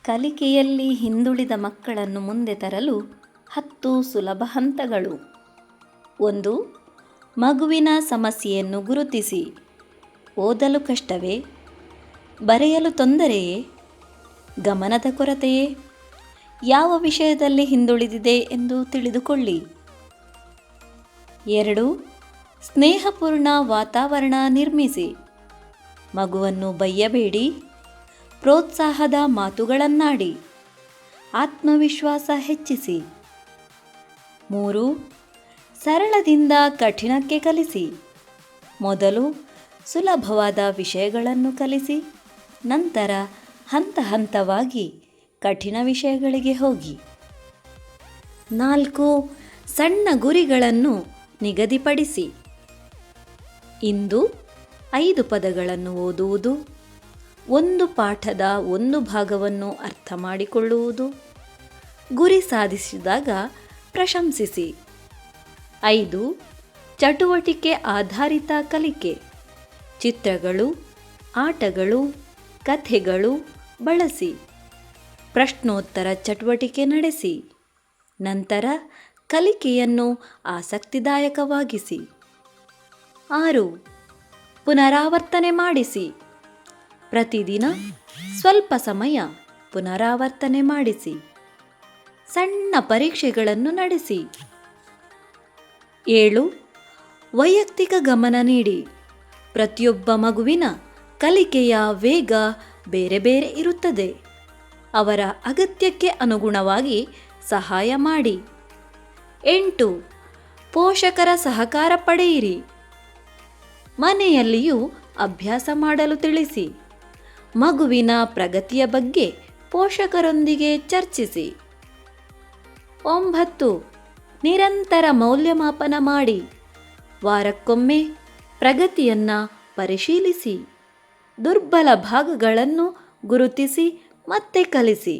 ಕಲಿಕೆಯಲ್ಲಿ ಹಿಂದುಳಿದ ಮಕ್ಕಳನ್ನು ಮುಂದೆ ತರಲು 10 ಸುಲಭ ಹಂತಗಳು. 1. ಮಗುವಿನ ಸಮಸ್ಯೆಯನ್ನು ಗುರುತಿಸಿ. ಓದಲು ಕಷ್ಟವೇ? ಬರೆಯಲು ತೊಂದರೆಯೇ? ಗಮನದ ಕೊರತೆಯೇ? ಯಾವ ವಿಷಯದಲ್ಲಿ ಹಿಂದುಳಿದಿದೆ ಎಂದು ತಿಳಿದುಕೊಳ್ಳಿ. 2. ಸ್ನೇಹಪೂರ್ಣ ವಾತಾವರಣ ನಿರ್ಮಿಸಿ. ಮಗುವನ್ನು ಬೈಯಬೇಡಿ, ಪ್ರೋತ್ಸಾಹದ ಮಾತುಗಳನ್ನಾಡಿ, ಆತ್ಮವಿಶ್ವಾಸ ಹೆಚ್ಚಿಸಿ. 3. ಸರಳದಿಂದ ಕಠಿಣಕ್ಕೆ ಕಲಿಸಿ. ಮೊದಲು ಸುಲಭವಾದ ವಿಷಯಗಳನ್ನು ಕಲಿಸಿ, ನಂತರ ಹಂತ ಹಂತವಾಗಿ ಕಠಿಣ ವಿಷಯಗಳಿಗೆ ಹೋಗಿ. 4. ಸಣ್ಣ ಗುರಿಗಳನ್ನು ನಿಗದಿಪಡಿಸಿ. ಇಂದು 5 ಪದಗಳನ್ನು ಓದುವುದು, ಒಂದು ಪಾಠದ ಒಂದು ಭಾಗವನ್ನು ಅರ್ಥ ಮಾಡಿಕೊಳ್ಳುವುದು, ಗುರಿ ಸಾಧಿಸಿದಾಗ ಪ್ರಶಂಸಿಸಿ. 5. ಚಟುವಟಿಕೆ ಆಧಾರಿತ ಕಲಿಕೆ. ಚಿತ್ರಗಳು, ಆಟಗಳು, ಕಥೆಗಳು ಬಳಸಿ. ಪ್ರಶ್ನೋತ್ತರ ಚಟುವಟಿಕೆ ನಡೆಸಿ. ನಂತರ ಕಲಿಕೆಯನ್ನು ಆಸಕ್ತಿದಾಯಕವಾಗಿಸಿ. 6. ಪುನರಾವರ್ತನೆ ಮಾಡಿಸಿ. ಪ್ರತಿದಿನ ಸ್ವಲ್ಪ ಸಮಯ ಪುನರಾವರ್ತನೆ ಮಾಡಿಸಿ. ಸಣ್ಣ ಪರೀಕ್ಷೆಗಳನ್ನು ನಡೆಸಿ. 7. ವೈಯಕ್ತಿಕ ಗಮನ ನೀಡಿ. ಪ್ರತಿಯೊಬ್ಬ ಮಗುವಿನ ಕಲಿಕೆಯ ವೇಗ ಬೇರೆ ಬೇರೆ ಇರುತ್ತದೆ. ಅವರ ಅಗತ್ಯಕ್ಕೆ ಅನುಗುಣವಾಗಿ ಸಹಾಯ ಮಾಡಿ. 8. ಪೋಷಕರ ಸಹಕಾರ ಪಡೆಯಿರಿ. ಮನೆಯಲ್ಲಿಯೂ ಅಭ್ಯಾಸ ಮಾಡಲು ತಿಳಿಸಿ. ಮಗುವಿನ ಪ್ರಗತಿಯ ಬಗ್ಗೆ ಪೋಷಕರೊಂದಿಗೆ ಚರ್ಚಿಸಿ. 9. ನಿರಂತರ ಮೌಲ್ಯಮಾಪನ ಮಾಡಿ. ವಾರಕ್ಕೊಮ್ಮೆ ಪ್ರಗತಿಯನ್ನು ಪರಿಶೀಲಿಸಿ. ದುರ್ಬಲ ಭಾಗಗಳನ್ನು ಗುರುತಿಸಿ ಮತ್ತೆ ಕಲಿಸಿ.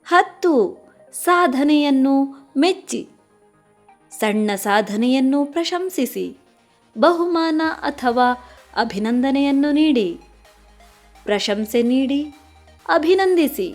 10. ಸಾಧನೆಯನ್ನು ಮೆಚ್ಚಿ. ಸಣ್ಣ ಸಾಧನೆಯನ್ನು ಪ್ರಶಂಸಿಸಿ. ಬಹುಮಾನ ಅಥವಾ ಅಭಿನಂದನೆಯನ್ನು ನೀಡಿ. ಪ್ರಶಂಸೆ ನೀಡಿ, ಅಭಿನಂದಿಸಿ.